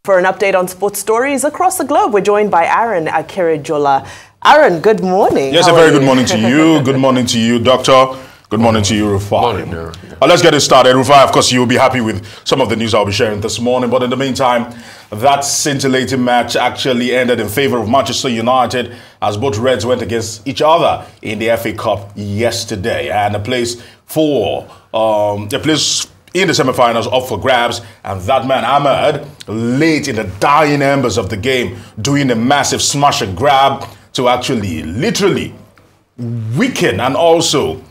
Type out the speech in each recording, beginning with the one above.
For an update on sports stories across the globe, we're joined by Aaron Akirijola. Aaron, good morning. Yes, a very good morning to you. Good morning to you, Doctor. Good morning to you, Rufai. Let's get it started. Rufai, of course, you'll be happy with some of the news I'll be sharing this morning. But in the meantime, that scintillating match actually ended in favor of Manchester United as both Reds went against each other in the FA Cup yesterday. And the place in the semi-finals up for grabs, and that man Ahmed, late in the dying embers of the game, doing a massive smash and grab to actually literally weaken and also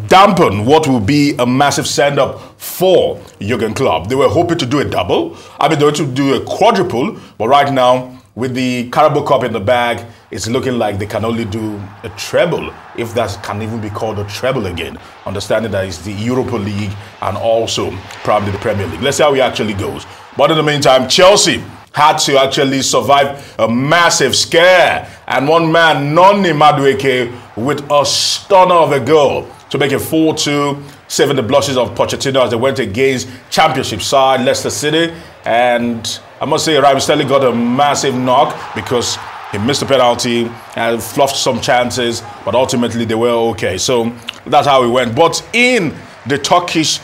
dampen what will be a massive send-up for Jurgen Klopp. They were hoping to do a double. They were to do a quadruple, but right now, with the Carabao Cup in the bag, it's looking like they can only do a treble, if that can even be called a treble again, understanding that it's the Europa League and also probably the Premier League. Let's see how it actually goes. But in the meantime, Chelsea had to actually survive a massive scare, and one man, Noni Madueke, with a stunner of a goal to make it 4-2, saving the blushes of Pochettino as they went against Championship side Leicester City. And I must say, Raheem Sterling got a massive knock because he missed a penalty and fluffed some chances, but ultimately they were okay. So that's how it went. But in the Turkish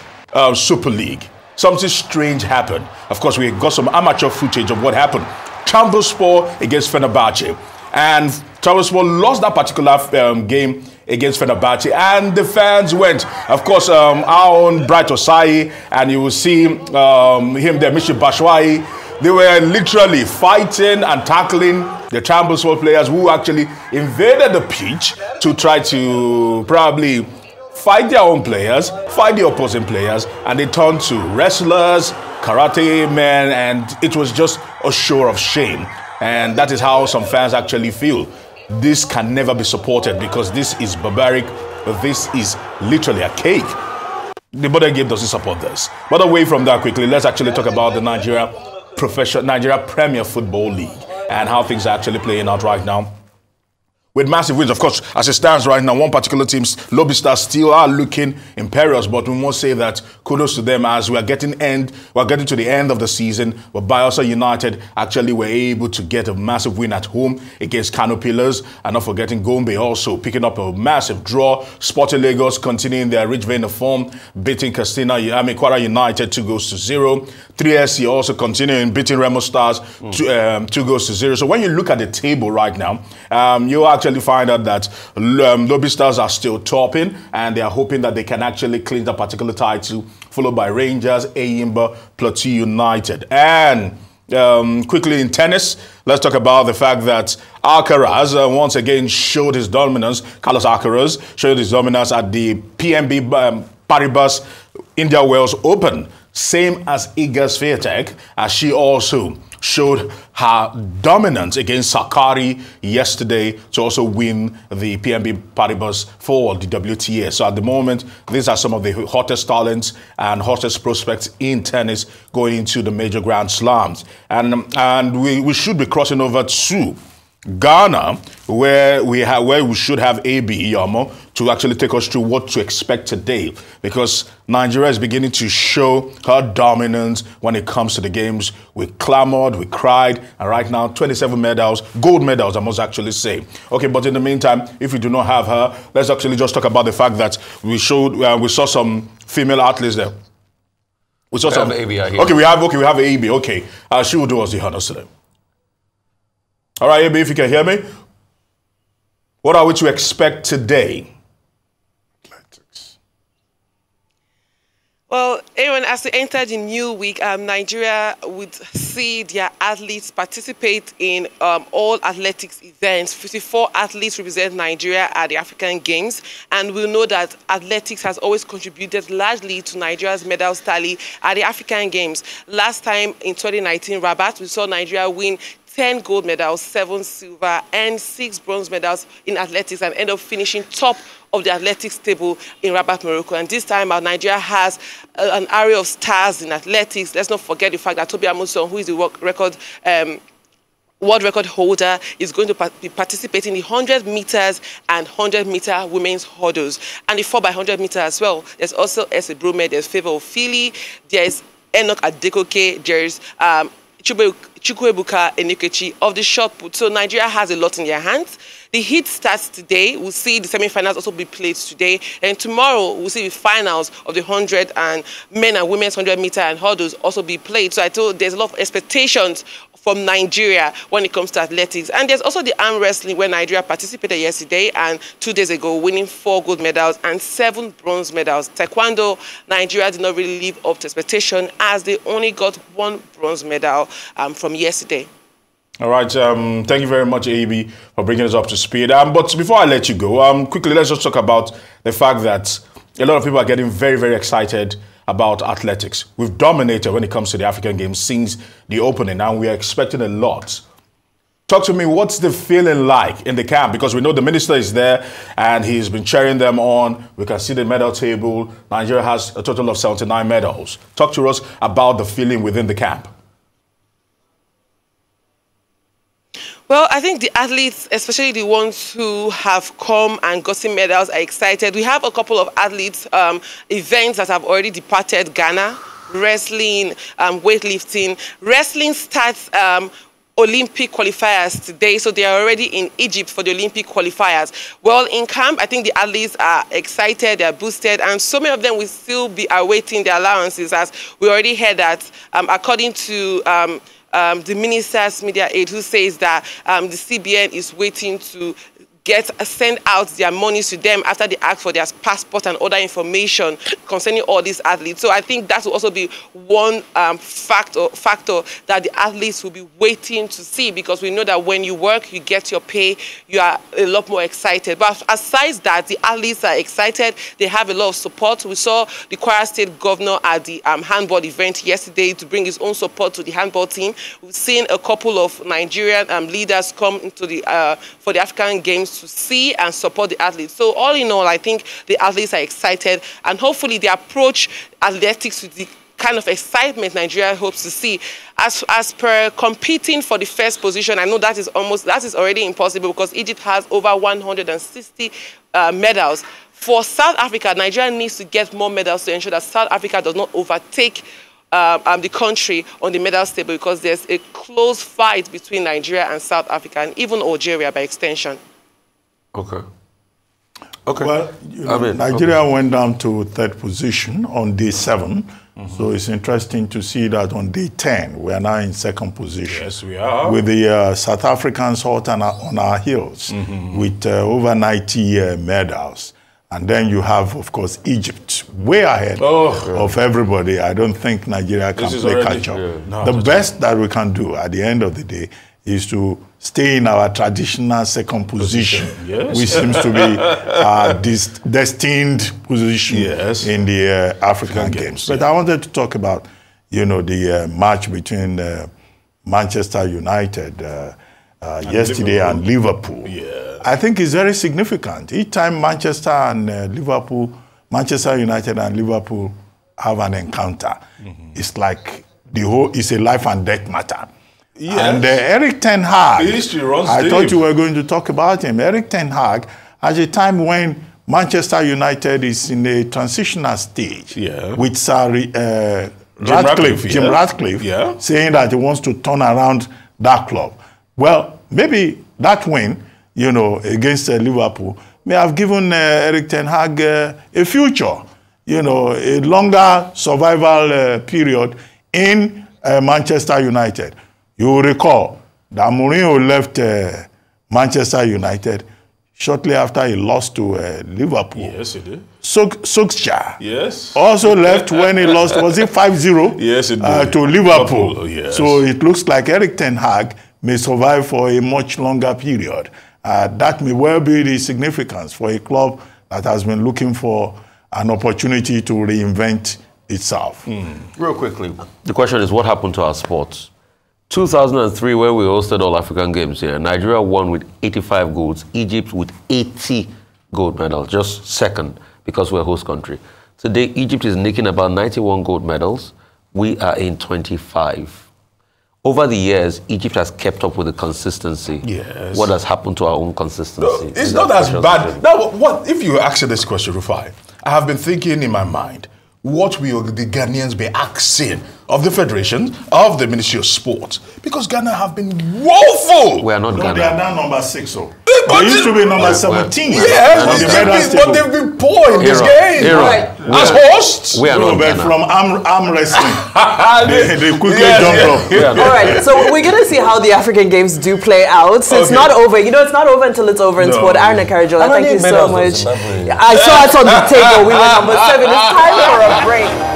Super League, something strange happened. Of course, we got some amateur footage of what happened. Trabzonspor against Fenerbahce. And Trabzonspor lost that particular game against Fenerbahce, and the fans went. Of course, our own Bright Osai, and you will see him there, Michi Bashwai. They were literally fighting and tackling the Trabzonspor players who actually invaded the pitch to try to probably fight their own players, fight the opposing players, and they turned to wrestlers, karate men, and it was just a show of shame. And that is how some fans actually feel. This can never be supported because this is barbaric. This is literally a cake. The modern game doesn't support this. But away from that quickly, let's actually talk about the Nigeria Premier Football League and how things are actually playing out right now. With massive wins, of course, as it stands right now, one particular team's Lobby Stars still are looking imperious, but we must say that kudos to them as we're getting to the end of the season. But Bayelsa United actually were able to get a massive win at home against Kano Pillars, and not forgetting Gombe also picking up a massive draw. Sporting Lagos continuing their rich vein of form, beating Kwara United 2-0. 3SC also continuing beating Remo Stars 2-0. So when you look at the table right now, you actually find out that Lobby Stars are still topping, and they are hoping that they can actually clinch that particular title, followed by Rangers, Ayimba, Plateau United. And quickly in tennis, let's talk about the fact that Alcaraz once again showed his dominance. Carlos Alcaraz showed his dominance at the PNB Paribas India Wales Open, same as Iga Swiatek, as she also showed her dominance against Sakari yesterday to also win the PNB Paribas for the WTA. So at the moment, these are some of the hottest talents and hottest prospects in tennis going into the major Grand Slams. And we should be crossing over to Ghana, where we should have AB Yamo to actually take us through what to expect today, because Nigeria is beginning to show her dominance when it comes to the games. We clamored, we cried, and right now 27 medals, gold medals I must actually say. Okay, but in the meantime, if we do not have her, let's actually just talk about the fact that we saw some female athletes there. We saw some AB here. Okay, we have AB. Okay, she will do us the honors today. All right, AB, if you can hear me. What are we to expect today? Well, Aaron, as we enter the new week, Nigeria would see their athletes participate in all athletics events. 54 athletes represent Nigeria at the African Games, and we know that athletics has always contributed largely to Nigeria's medal tally at the African Games. Last time in 2019, Rabat, we saw Nigeria win 10 gold medals, 7 silver, and 6 bronze medals in athletics, and end up finishing top of the athletics table in Rabat, Morocco. And this time out, Nigeria has an array of stars in athletics. Let's not forget the fact that Tobi Amusan, who is the world record holder, is going to be participating in the 100 meters and 100-meter women's hurdles, and the 4x100 meters as well. There's also Ese Brume, there's Favour Ofili, there's Enoch Adekoke, there's Chukwuebuka Enikechi of the shot put. So Nigeria has a lot in their hands. The heat starts today. We'll see the semi-finals also be played today. And tomorrow, we'll see the finals of the 100 and men and women's 100-meter and hurdles also be played. So I told there's a lot of expectations from Nigeria when it comes to athletics. And there's also the arm wrestling where Nigeria participated yesterday and 2 days ago, winning 4 gold medals and 7 bronze medals. Taekwondo, Nigeria did not really live up to expectation as they only got 1 bronze medal from yesterday. All right, thank you very much, AB, for bringing us up to speed. But before I let you go, quickly, let's just talk about the fact that a lot of people are getting very, very excited about athletics. We've dominated when it comes to the African Games since the opening, and we are expecting a lot. Talk to me, what's the feeling like in the camp? Because we know the minister is there, and he's been cheering them on. We can see the medal table. Nigeria has a total of 79 medals. Talk to us about the feeling within the camp. Well, I think the athletes, especially the ones who have come and gotten medals, are excited. We have a couple of athletes, events that have already departed Ghana, wrestling, weightlifting. Wrestling starts Olympic qualifiers today, so they are already in Egypt for the Olympic qualifiers. Well, in camp, I think the athletes are excited, they're boosted, and so many of them will still be awaiting their allowances, as we already heard that, according to the minister's media aide, who says that the CBN is waiting to send out their monies to them after they ask for their passport and other information concerning all these athletes. So I think that will also be one factor that the athletes will be waiting to see, because we know that when you work, you get your pay, you are a lot more excited. But aside that, the athletes are excited. They have a lot of support. We saw the Kwara State governor at the handball event yesterday to bring his own support to the handball team. We've seen a couple of Nigerian leaders come into the for the African Games to see and support the athletes. So all in all, I think the athletes are excited, and hopefully they approach athletics with the kind of excitement Nigeria hopes to see. As per competing for the first position, I know that is already impossible, because Egypt has over 160 medals. For South Africa, Nigeria needs to get more medals to ensure that South Africa does not overtake the country on the medals table, because there's a close fight between Nigeria and South Africa, and even Algeria by extension. Okay. Okay. Well, Nigeria went down to 3rd position on day 7. So it's interesting to see that on day 10, we are now in 2nd position. Yes, we are. With the South Africans hot on our heels, with over 90 medals. And then you have, of course, Egypt way ahead of everybody. I don't think Nigeria can play catch-up. Yeah. No, the best that we can do at the end of the day is to stay in our traditional 2nd position, yes, which seems to be this destined position in the African Games. But I wanted to talk about, the match between Manchester United yesterday and Liverpool. Yeah. I think it's very significant. Each time Manchester United and Liverpool have an encounter, it's like it's a life and death matter. Yes. And Eric Ten Hag, I thought you were going to talk about him. Eric Ten Hag, at a time when Manchester United is in a transitional stage with Sir Jim Ratcliffe, saying that he wants to turn around that club. Well, maybe that win, against Liverpool may have given Eric Ten Hag a future, a longer survival period in Manchester United. You will recall that Mourinho left Manchester United shortly after he lost to Liverpool. Yes, he did. Solskjaer also left when he lost, was it 5-0? Yes, it did. To Liverpool. Yes. So it looks like Eric Ten Hag may survive for a much longer period. That may well be the significance for a club that has been looking for an opportunity to reinvent itself. Real quickly, the question is, what happened to our sports? 2003, where we hosted all African Games here, Nigeria won with 85 golds, Egypt with 80 gold medals, just 2nd because we're a host country. Today, Egypt is nicking about 91 gold medals. We are in 25. Over the years, Egypt has kept up with the consistency. Yes. What has happened to our own consistency? No, it's not as bad. Now, what if you ask this question, Rufai? I have been thinking in my mind, what will the Ghanaians be asking of the Federation, of the Ministry of Sport? Because Ghana have been woeful. We are not Ghana. They are now number 6, so. They used to be number 17. Yeah, but they've been poor in this game. As hosts. We are not Ghana. From arm wrestling, they quickly jumped up. All right, so we're going to see how the African Games do play out. So it's not over. You know, it's not over until it's over in sport. Aaron Akarijola, thank you so much. I saw us on the table. We were number 7. It's time for a break.